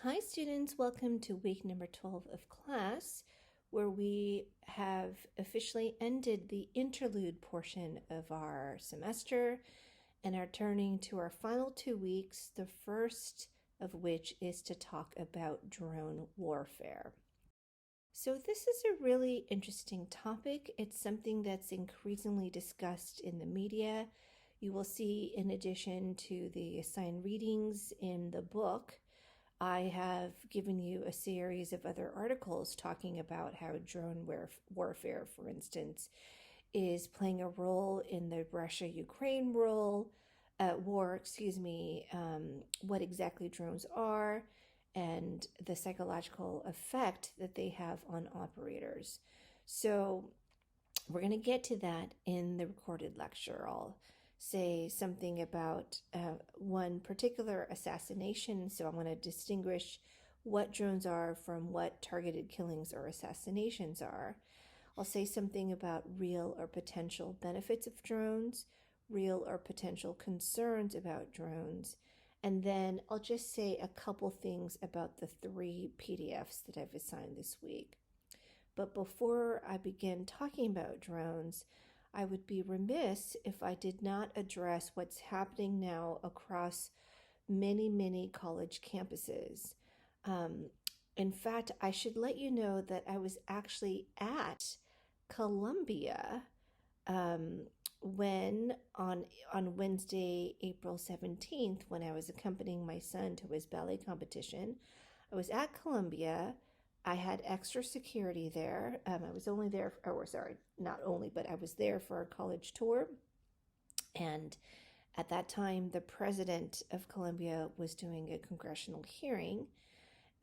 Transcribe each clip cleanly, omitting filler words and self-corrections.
Hi students, welcome to week number 12 of class, where we have officially ended the interlude portion of our semester and are turning to our final 2 weeks, the first of which is to talk about drone warfare. So this is a really interesting topic. It's something that's increasingly discussed in the media. You will see, in addition to the assigned readings in the book, I have given you a series of other articles talking about how drone warfare, for instance, is playing a role in the Russia-Ukraine war, what exactly drones are, and the psychological effect that they have on operators. So we're going to get to that in the recorded lecture. I'll say something about one particular assassination. So I'm going to distinguish what drones are from what targeted killings or assassinations are. I'll say something about real or potential benefits of drones, real or potential concerns about drones, and then I'll just say a couple things about the 3 PDFs that I've assigned this week. But before I begin talking about drones, I would be remiss if I did not address what's happening now across many college campuses. In fact, I should let you know that I was actually at Columbia when on Wednesday, April 17th, when I was accompanying my son to his ballet competition. I was at Columbia. I had extra security there. I was only there, not only, but I was there for a college tour. And at that time, the president of Columbia was doing a congressional hearing.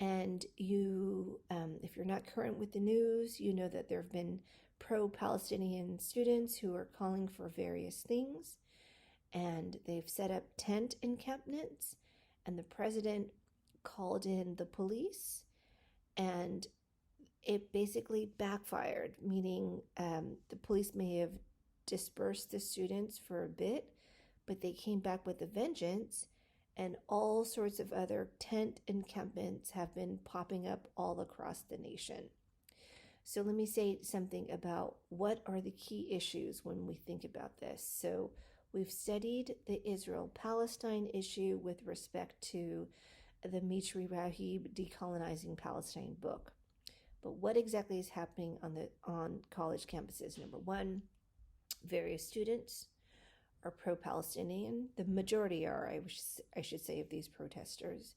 And if you're not current with the news, you know that there have been pro-Palestinian students who are calling for various things. And they've set up tent encampments. And the president called in the police. And it basically backfired, meaning the police may have dispersed the students for a bit, but they came back with a vengeance, and all sorts of other tent encampments have been popping up all across the nation. So let me say something about what are the key issues when we think about this. So we've studied the Israel-Palestine issue with respect to the Mitri Rahib Decolonizing Palestine book. But what exactly is happening on college campuses? Number one, various students are pro-Palestinian. The majority are, I should say, of these protesters.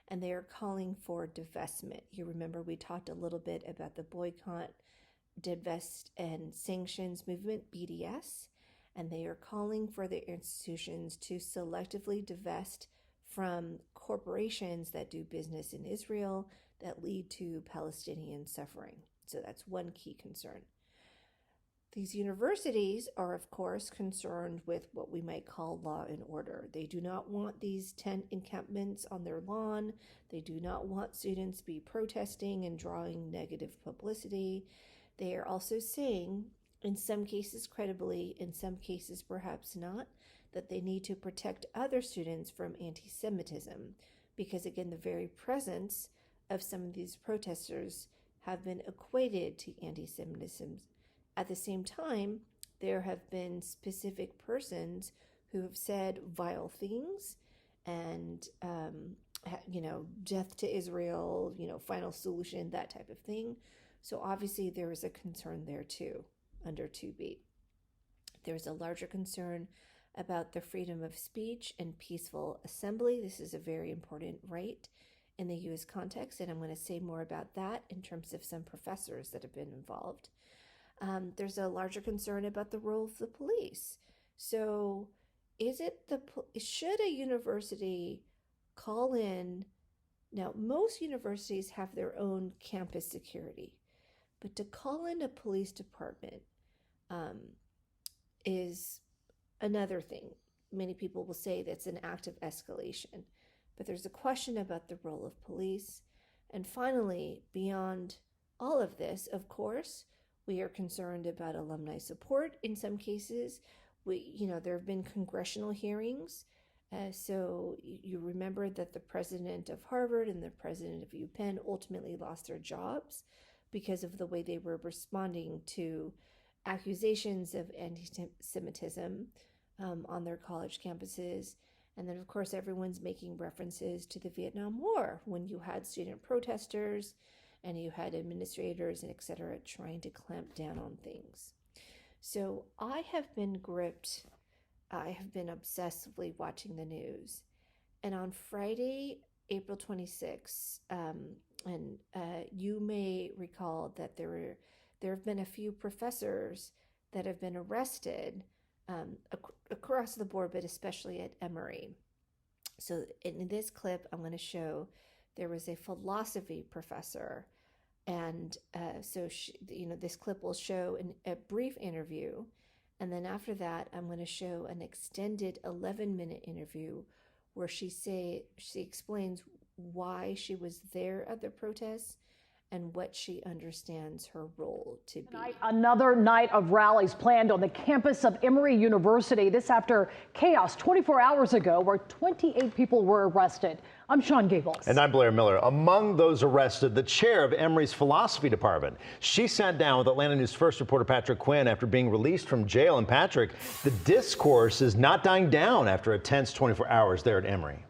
And they are calling for divestment. You remember we talked a little bit about the boycott, divest, and sanctions movement, BDS. And they are calling for the institutions to selectively divest from corporations that do business in Israel that lead to Palestinian suffering. So that's one key concern. These universities are, of course, concerned with what we might call law and order. They do not want these tent encampments on their lawn. They do not want students to be protesting and drawing negative publicity. They are also saying, in some cases credibly, in some cases perhaps not, that they need to protect other students from anti-Semitism, because again, the very presence of some of these protesters have been equated to anti-Semitism. At the same time, there have been specific persons who have said vile things and, death to Israel, final solution, that type of thing. So obviously there is a concern there too, under 2B. There's a larger concern about the freedom of speech and peaceful assembly. This is a very important right in the U.S. context, and I'm going to say more about that in terms of some professors that have been involved. There's a larger concern about the role of the police. So should a university call in? Now, most universities have their own campus security, but to call in a police department is another thing. Many people will say that's an act of escalation, but there's a question about the role of police. And finally, beyond all of this, of course, we are concerned about alumni support in some cases. There have been congressional hearings So you remember that the president of Harvard and the president of UPenn ultimately lost their jobs because of the way they were responding to accusations of anti-Semitism on their college campuses. And then, of course, everyone's making references to the Vietnam War when you had student protesters and you had administrators and et cetera trying to clamp down on things. So I have been obsessively watching the news. And on Friday, April 26th, and you may recall that there have been a few professors that have been arrested across the board, but especially at Emory. So in this clip, I'm going to show there was a philosophy professor. And this clip will show a brief interview. And then after that, I'm going to show an extended 11-minute interview where she explains why she was there at the protests and what she understands her role to be. Tonight, another night of rallies planned on the campus of Emory University. This after chaos 24 hours ago where 28 people were arrested. I'm Sean Gables. And I'm Blair Miller. Among those arrested, the chair of Emory's philosophy department. She sat down with Atlanta News First reporter Patrick Quinn after being released from jail. And Patrick, the discourse is not dying down after a tense 24 hours there at Emory.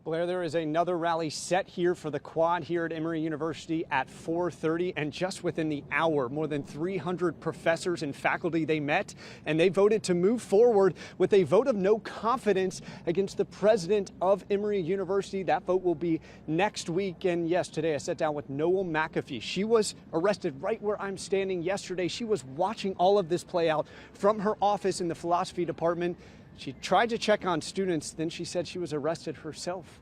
Blair, there is another rally set here for the quad here at Emory University at 4:30, and just within the hour, more than 300 professors and faculty they met, and they voted to move forward with a vote of no confidence against the president of Emory University. That vote will be next week, and yes, today I sat down with Noel McAfee. She was arrested right where I'm standing yesterday. She was watching all of this play out from her office in the philosophy department. She tried to check on students, then she said she was arrested herself.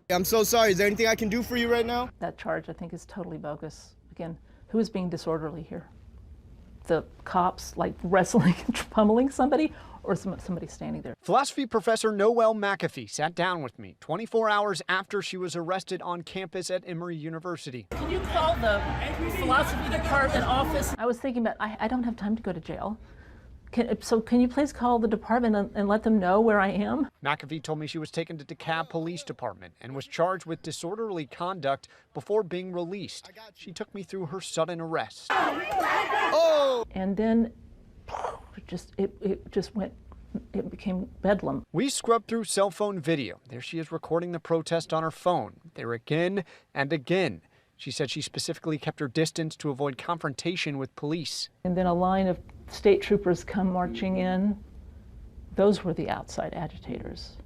I'm so sorry. Is there anything I can do for you right now? That charge, I think, is totally bogus. Again, who is being disorderly here? The cops, like, wrestling and pummeling somebody, or somebody standing there? Philosophy professor Noel McAfee sat down with me 24 hours after she was arrested on campus at Emory University. Can you call the philosophy department office? I was thinking about, I don't have time to go to jail. Can you please call the department and let them know where I am? McAfee told me she was taken to DeKalb Police Department and was charged with disorderly conduct before being released. She took me through her sudden arrest. Oh! And then it became bedlam. We scrubbed through cell phone video. There she is recording the protest on her phone. There again and again. She said she specifically kept her distance to avoid confrontation with police. And then a line of state troopers come marching in. Those were the outside agitators,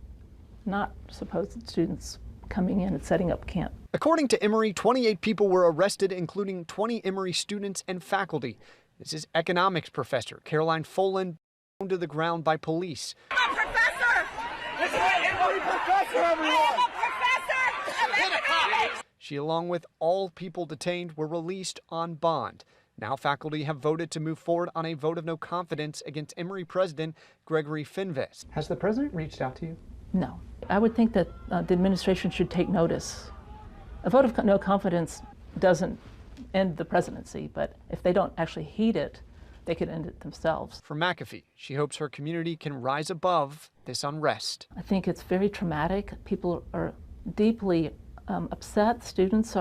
not supposed students coming in and setting up camp. According to Emory, 28 people were arrested, including 20 Emory students and faculty. This is economics professor Caroline Folan, thrown to the ground by police. I'm a professor! This is an Emory professor, everyone! I am a professor of economics! She, along with all people detained, were released on bond. Now faculty have voted to move forward on a vote of no confidence against Emory president Gregory Finves. Has the president reached out to you? No. I would think that the administration should take notice. A vote of no confidence doesn't end the presidency, but if they don't actually heed it, they could end it themselves. For McAfee, she hopes her community can rise above this unrest. I think it's very traumatic. People are deeply upset. Students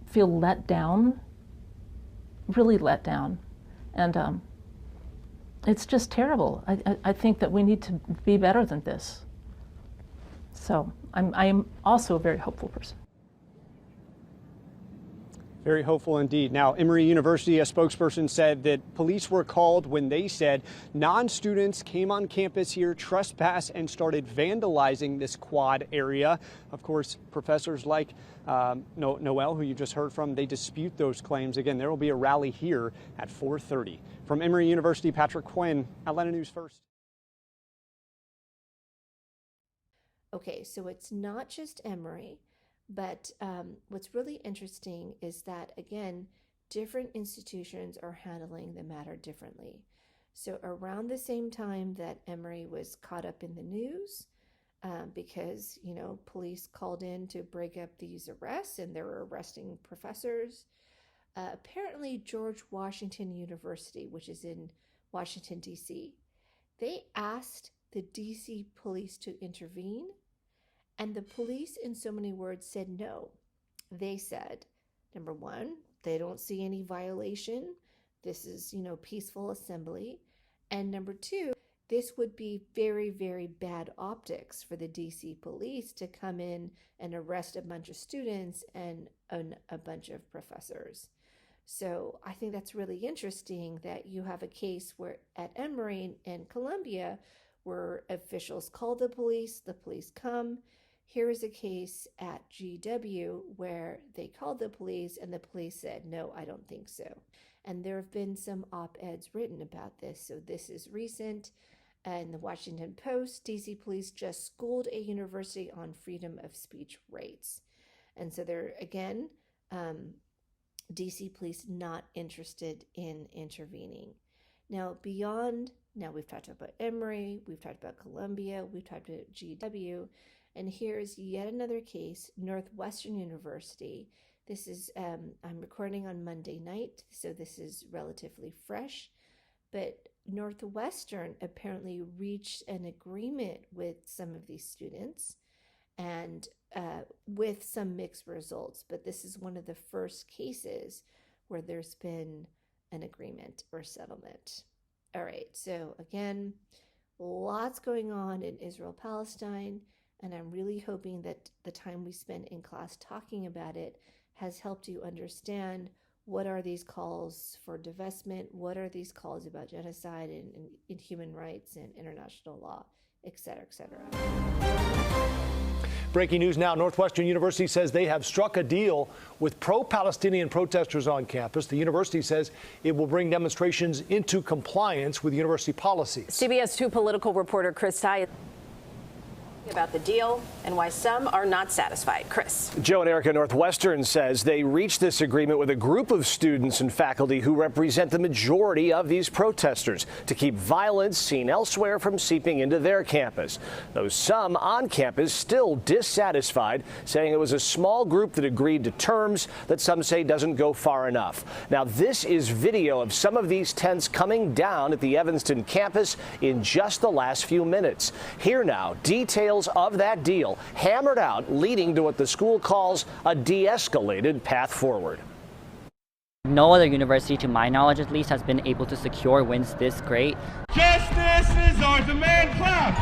feel let down, really let down. And it's just terrible. I think that we need to be better than this. So I am also a very hopeful person. Very hopeful indeed. Now, Emory University, a spokesperson said that police were called when they said non-students came on campus here, trespassed, and started vandalizing this quad area. Of course, professors like Noel, who you just heard from, they dispute those claims. Again, there will be a rally here at 4:30. From Emory University, Patrick Quinn, Atlanta News First. Okay, so it's not just Emory. But what's really interesting is that, again, different institutions are handling the matter differently. So around the same time that Emory was caught up in the news, because, police called in to break up these arrests and they were arresting professors, apparently George Washington University, which is in Washington, D.C., They asked the DC police to intervene, and the police, in so many words, said no. They said, number one, they don't see any violation. This is, peaceful assembly. And number two, this would be very, very bad optics for the DC police to come in and arrest a bunch of students and a bunch of professors. So I think that's really interesting that you have a case where at Emory and Columbia where officials call the police come. Here is a case at GW where they called the police and the police said, no, I don't think so. And there have been some op-eds written about this. So this is recent. In the Washington Post, DC police just schooled a university on freedom of speech rights. And so they're, again, DC police not interested in intervening. Now, we've talked about Emory, we've talked about Columbia, we've talked about GW, and here's yet another case, Northwestern University. This is, I'm recording on Monday night, so this is relatively fresh, but Northwestern apparently reached an agreement with some of these students and with some mixed results, but this is one of the first cases where there's been an agreement or settlement. All right, so again, lots going on in Israel-Palestine, and I'm really hoping that the time we spent in class talking about it has helped you understand what are these calls for divestment, what are these calls about genocide and human rights and international law, et cetera, et cetera. Breaking news now. Northwestern University says they have struck a deal with pro-Palestinian protesters on campus. The university says it will bring demonstrations into compliance with university policies. CBS 2 political reporter Chris Ty about the deal and why some are not satisfied. Chris. Joe and Erica, Northwestern says they reached this agreement with a group of students and faculty who represent the majority of these protesters to keep violence seen elsewhere from seeping into their campus. Though some on campus still dissatisfied, saying it was a small group that agreed to terms that some say doesn't go far enough. Now, this is video of some of these tents coming down at the Evanston campus in just the last few minutes. Here now, details of that deal hammered out, leading to what the school calls a de-escalated path forward. No other university, to my knowledge at least, has been able to secure wins this great. Justice is our demand, clap!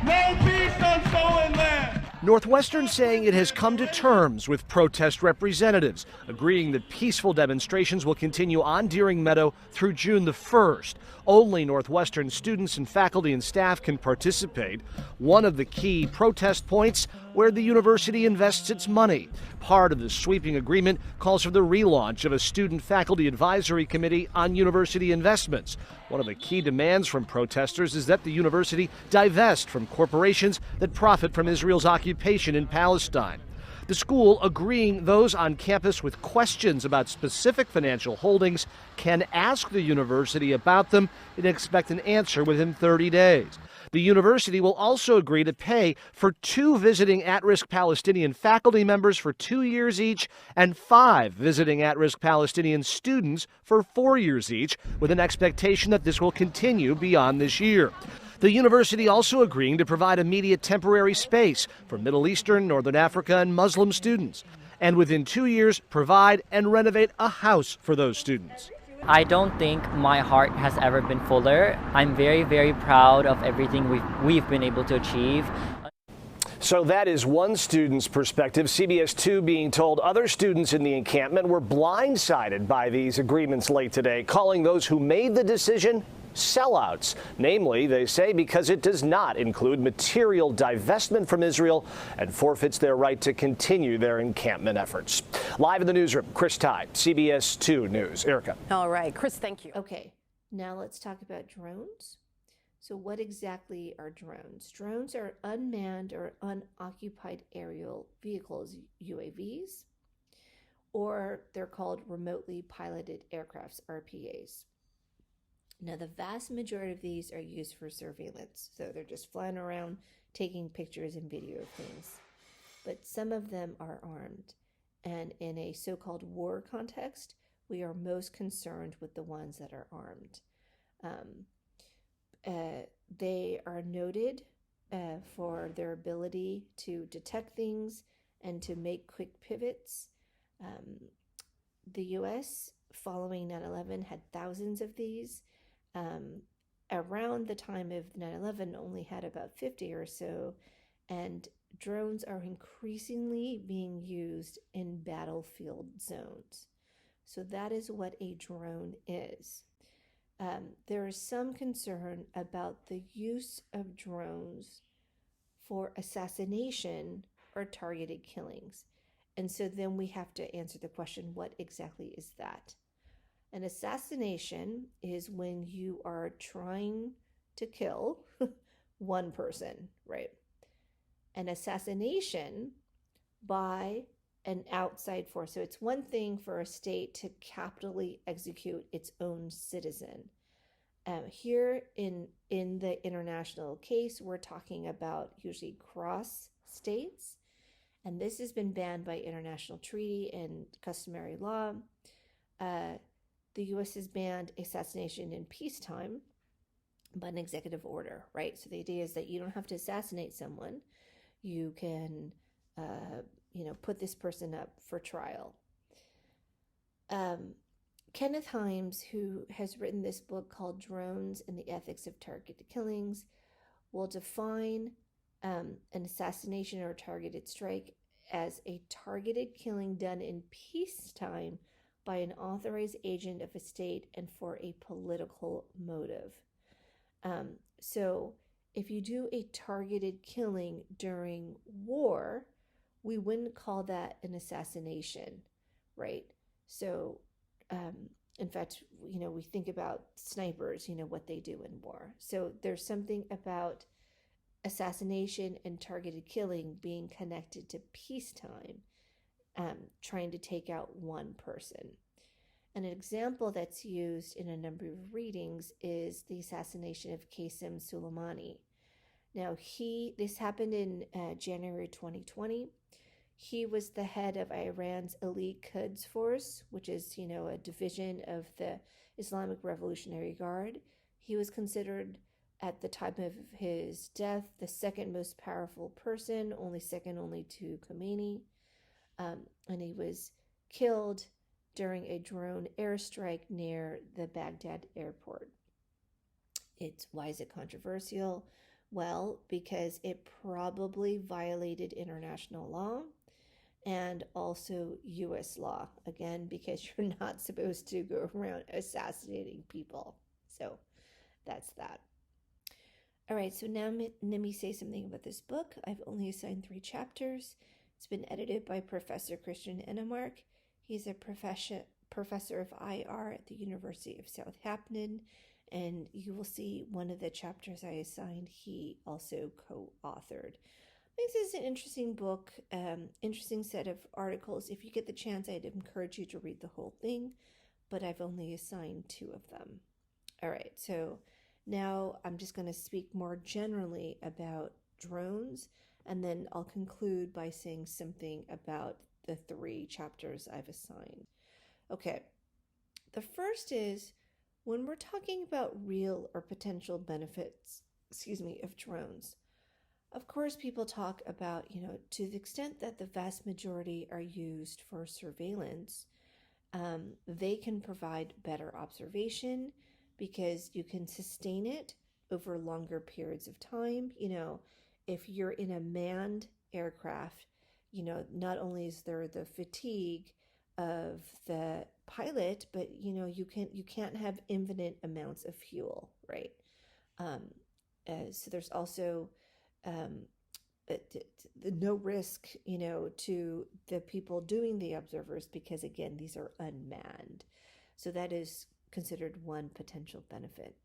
No peace on stolen land! Northwestern saying it has come to terms with protest representatives, agreeing that peaceful demonstrations will continue on Deering Meadow through June the 1st. Only Northwestern students and faculty and staff can participate. One of the key protest points, where the university invests its money. Part of the sweeping agreement calls for the relaunch of a student faculty advisory committee on university investments. One of the key demands from protesters is that the university divest from corporations that profit from Israel's occupation in Palestine. The school agreeing those on campus with questions about specific financial holdings can ask the university about them and expect an answer within 30 days. The university will also agree to pay for 2 visiting at-risk Palestinian faculty members for 2 years each and 5 visiting at-risk Palestinian students for 4 years each, with an expectation that this will continue beyond this year. The university also agreeing to provide immediate temporary space for Middle Eastern, Northern Africa, and Muslim students, and within 2 years provide and renovate a house for those students. I don't think my heart has ever been fuller. I'm very, very proud of everything we've been able to achieve. So that is one student's perspective. CBS 2 being told other students in the encampment were blindsided by these agreements late today, calling those who made the decision sellouts. Namely, they say, because it does not include material divestment from Israel and forfeits their right to continue their encampment efforts. Live in the newsroom, Chris Ty, CBS 2 News. Erica. All right, Chris, thank you. Okay, now let's talk about drones. So what exactly are drones? Drones are unmanned or unoccupied aerial vehicles, UAVs, or they're called remotely piloted aircrafts, RPAs. Now, the vast majority of these are used for surveillance. So they're just flying around, taking pictures and video of things. But some of them are armed. And in a so-called war context, we are most concerned with the ones that are armed. They are noted for their ability to detect things and to make quick pivots. The US, following 9/11, had thousands of these. Around the time of 9/11, only had about 50 or so, and drones are increasingly being used in battlefield zones. So that is what a drone is. There is some concern about the use of drones for assassination or targeted killings. And so then we have to answer the question, what exactly is that? An assassination is when you are trying to kill one person, right? An assassination by an outside force. So it's one thing for a state to capitally execute its own citizen. Here in the international case, we're talking about usually cross states, and this has been banned by international treaty and customary law. The U.S. has banned assassination in peacetime by an executive order, right? So the idea is that you don't have to assassinate someone. You can, put this person up for trial. Kenneth Himes, who has written this book called Drones and the Ethics of Targeted Killings, will define an assassination or targeted strike as a targeted killing done in peacetime by an authorized agent of a state and for a political motive. So if you do a targeted killing during war, we wouldn't call that an assassination, right? So, in fact, we think about snipers, what they do in war. So there's something about assassination and targeted killing being connected to peacetime, trying to take out one person. And an example that's used in a number of readings is the assassination of Qasem Soleimani. Now, this happened in January 2020. He was the head of Iran's elite Quds force, which is, a division of the Islamic Revolutionary Guard. He was considered, at the time of his death, the second most powerful person, second only to Khomeini. And he was killed during a drone airstrike near the Baghdad airport. Why is it controversial? Well, because it probably violated international law and also U.S. law. Again, because you're not supposed to go around assassinating people. So that's that. All right, so now let me say something about this book. I've only assigned 3 chapters. It's been edited by Professor Christian Enemark. He's a professor of IR at the University of Southampton, and you will see one of the chapters I assigned he also co-authored. I think this is an interesting book, interesting set of articles. If you get the chance, I'd encourage you to read the whole thing, but I've only assigned 2 of them. All right, so now I'm just going to speak more generally about drones, and then I'll conclude by saying something about the 3 chapters I've assigned. Okay, the first is when we're talking about real or potential benefits, of drones. Of course, people talk about, to the extent that the vast majority are used for surveillance, they can provide better observation because you can sustain it over longer periods of time. If you're in a manned aircraft, not only is there the fatigue of the pilot, but you can't have infinite amounts of fuel, right? So there's also no risk, to the people doing the observers because again, these are unmanned. So that is considered one potential benefit.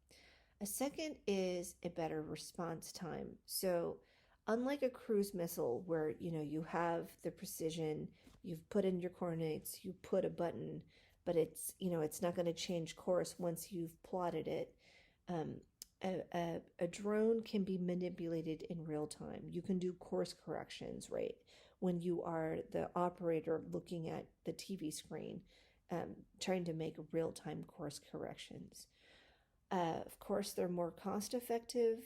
A second is a better response time. So unlike a cruise missile where, you have the precision, you've put in your coordinates, you put a button, but it's not going to change course once you've plotted it. A drone can be manipulated in real time. You can do course corrections, right? When you are the operator looking at the TV screen, trying to make real-time course corrections. Of course, they're more cost effective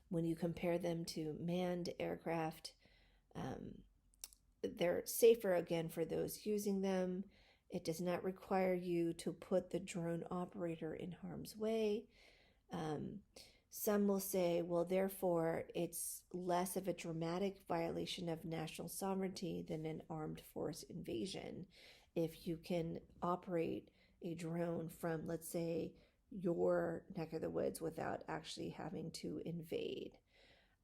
when you compare them to manned aircraft. They're safer again for those using them. It does not require you to put the drone operator in harm's way. Some will say, well, therefore, it's less of a dramatic violation of national sovereignty than an armed force invasion if you can operate a drone from, let's say, your neck of the woods without actually having to invade.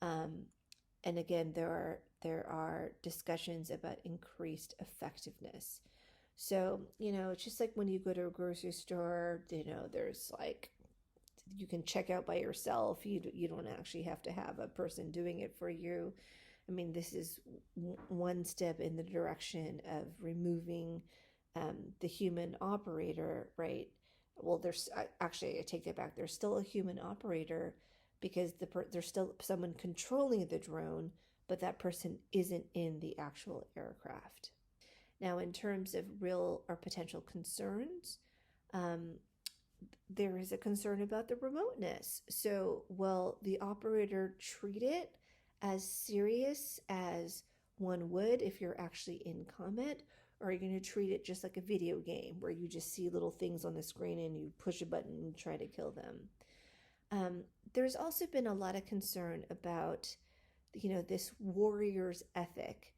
And again, there are discussions about increased effectiveness. So, it's just like when you go to a grocery store, there's like, you can check out by yourself. You don't actually have to have a person doing it for you. I mean, this is one step in the direction of removing the human operator, right? Well, I take that back. There's still a human operator because there's still someone controlling the drone, but that person isn't in the actual aircraft. Now, in terms of real or potential concerns, there is a concern about the remoteness. So, will the operator treat it as serious as one would if you're actually in combat? Or are you going to treat it just like a video game where you just see little things on the screen and you push a button and try to kill them? There's also been a lot of concern about, this warrior's ethic.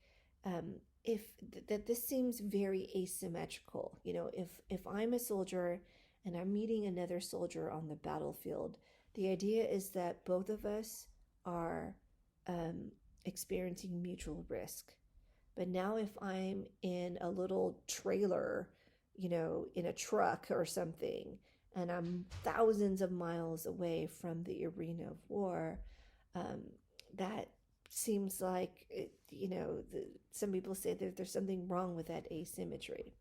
That this seems very asymmetrical. If I'm a soldier and I'm meeting another soldier on the battlefield, the idea is that both of us are experiencing mutual risk. But now if I'm in a little trailer, in a truck or something, and I'm thousands of miles away from the arena of war, that seems like, some people say that there's something wrong with that asymmetry.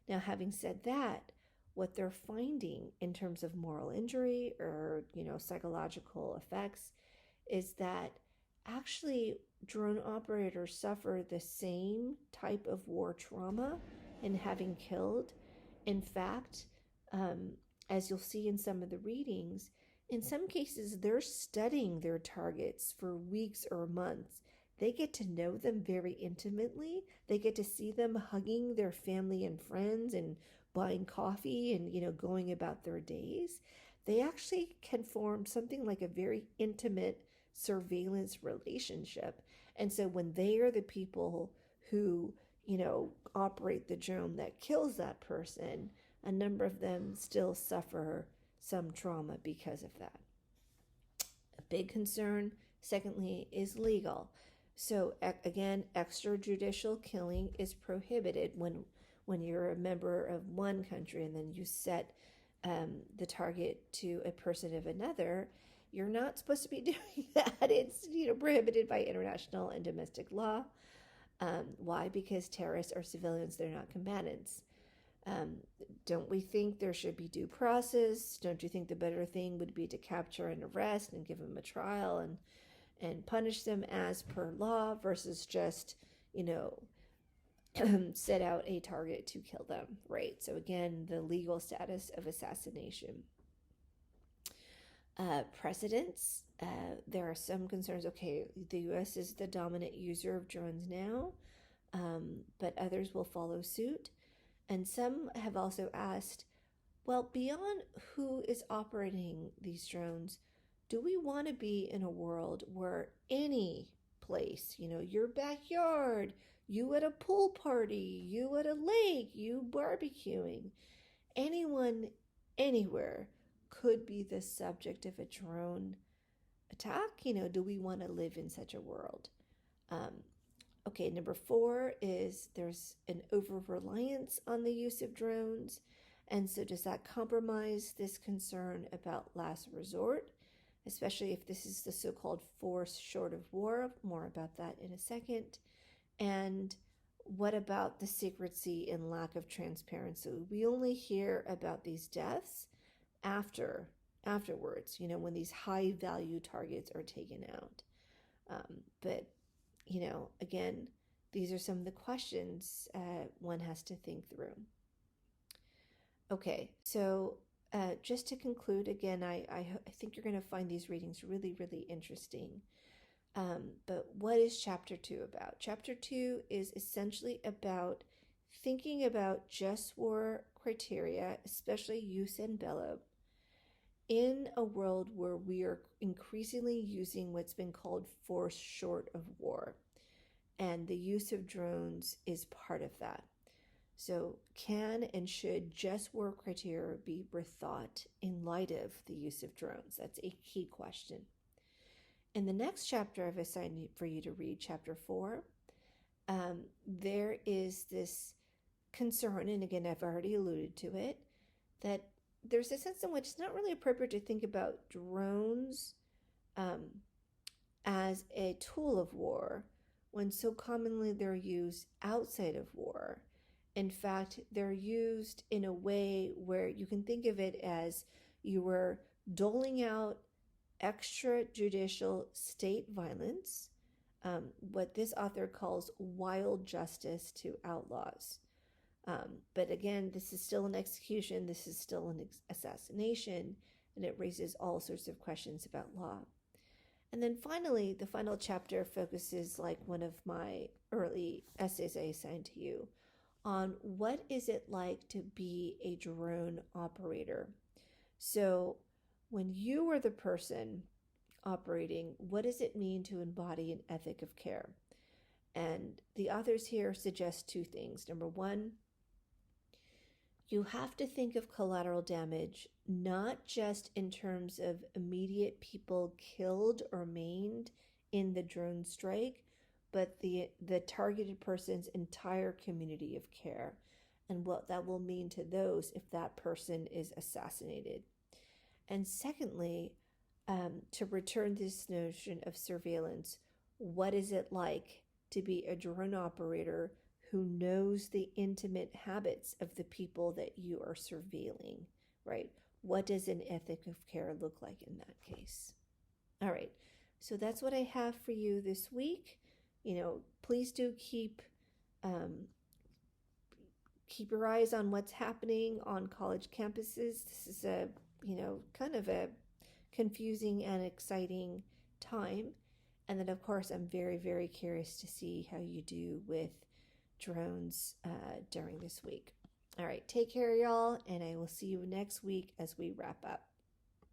Now, having said that, what they're finding in terms of moral injury or, psychological effects is that actually drone operators suffer the same type of war trauma in having killed. In fact, as you'll see in some of the readings, in some cases, they're studying their targets for weeks or months. They get to know them very intimately. They get to see them hugging their family and friends and buying coffee and, going about their days. They actually can form something like a very intimate surveillance relationship. And so when they are the people who, operate the drone that kills that person, a number of them still suffer some trauma because of that. A big concern, secondly, is legal. So again, extrajudicial killing is prohibited when you're a member of one country and then you set the target to a person of another. You're not supposed to be doing that. It's prohibited by international and domestic law. Why? Because terrorists are civilians; they're not combatants. Don't we think there should be due process? Don't you think the better thing would be to capture and arrest and give them a trial and punish them as per law versus just, set out a target to kill them, right? So again, the legal status of assassination. Precedents, there are some concerns. Okay, the U.S. is the dominant user of drones now, but others will follow suit. And some have also asked, well, beyond who is operating these drones, do we want to be in a world where any place, your backyard, you at a pool party, you at a lake, you barbecuing, anyone, anywhere could be the subject of a drone attack? Do we want to live in such a world? Okay, number 4 is there's an over-reliance on the use of drones. And so does that compromise this concern about last resort, especially if this is the so-called force short of war? More about that in a second. And what about the secrecy and lack of transparency? We only hear about these deaths afterwards, when these high value targets are taken out. But again, these are some of the questions one has to think through. Okay, so just to conclude, again, I think you're going to find these readings really, really interesting. But what is Chapter 2 about? Chapter 2 is essentially about thinking about just war criteria, especially jus and bello, in a world where we are increasingly using what's been called force short of war. And the use of drones is part of that. So, can and should just war criteria be rethought in light of the use of drones? That's a key question. In the next chapter I've assigned for you to read, Chapter 4, there is this concern, and again, I've already alluded to it, that there's a sense in which it's not really appropriate to think about drones as a tool of war when so commonly they're used outside of war. In fact, they're used in a way where you can think of it as you were doling out extrajudicial state violence, what this author calls wild justice to outlaws. But again, this is still an execution, this is still an assassination, and it raises all sorts of questions about law. And then finally, the final chapter focuses, like one of my early essays I assigned to you, on what is it like to be a drone operator. So when you are the person operating, what does it mean to embody an ethic of care? And the authors here suggest two things. Number one, you have to think of collateral damage not just in terms of immediate people killed or maimed in the drone strike, but the targeted person's entire community of care, and what that will mean to those if that person is assassinated. And secondly, to return to this notion of surveillance, what is it like to be a drone operator who knows the intimate habits of the people that you are surveilling, right? What does an ethic of care look like in that case? All right, so that's what I have for you this week. Please do keep your eyes on what's happening on college campuses. This is a, kind of a confusing and exciting time. And then, of course, I'm very, very curious to see how you do with drones during this week. All right, take care, y'all, and I will see you next week as we wrap up.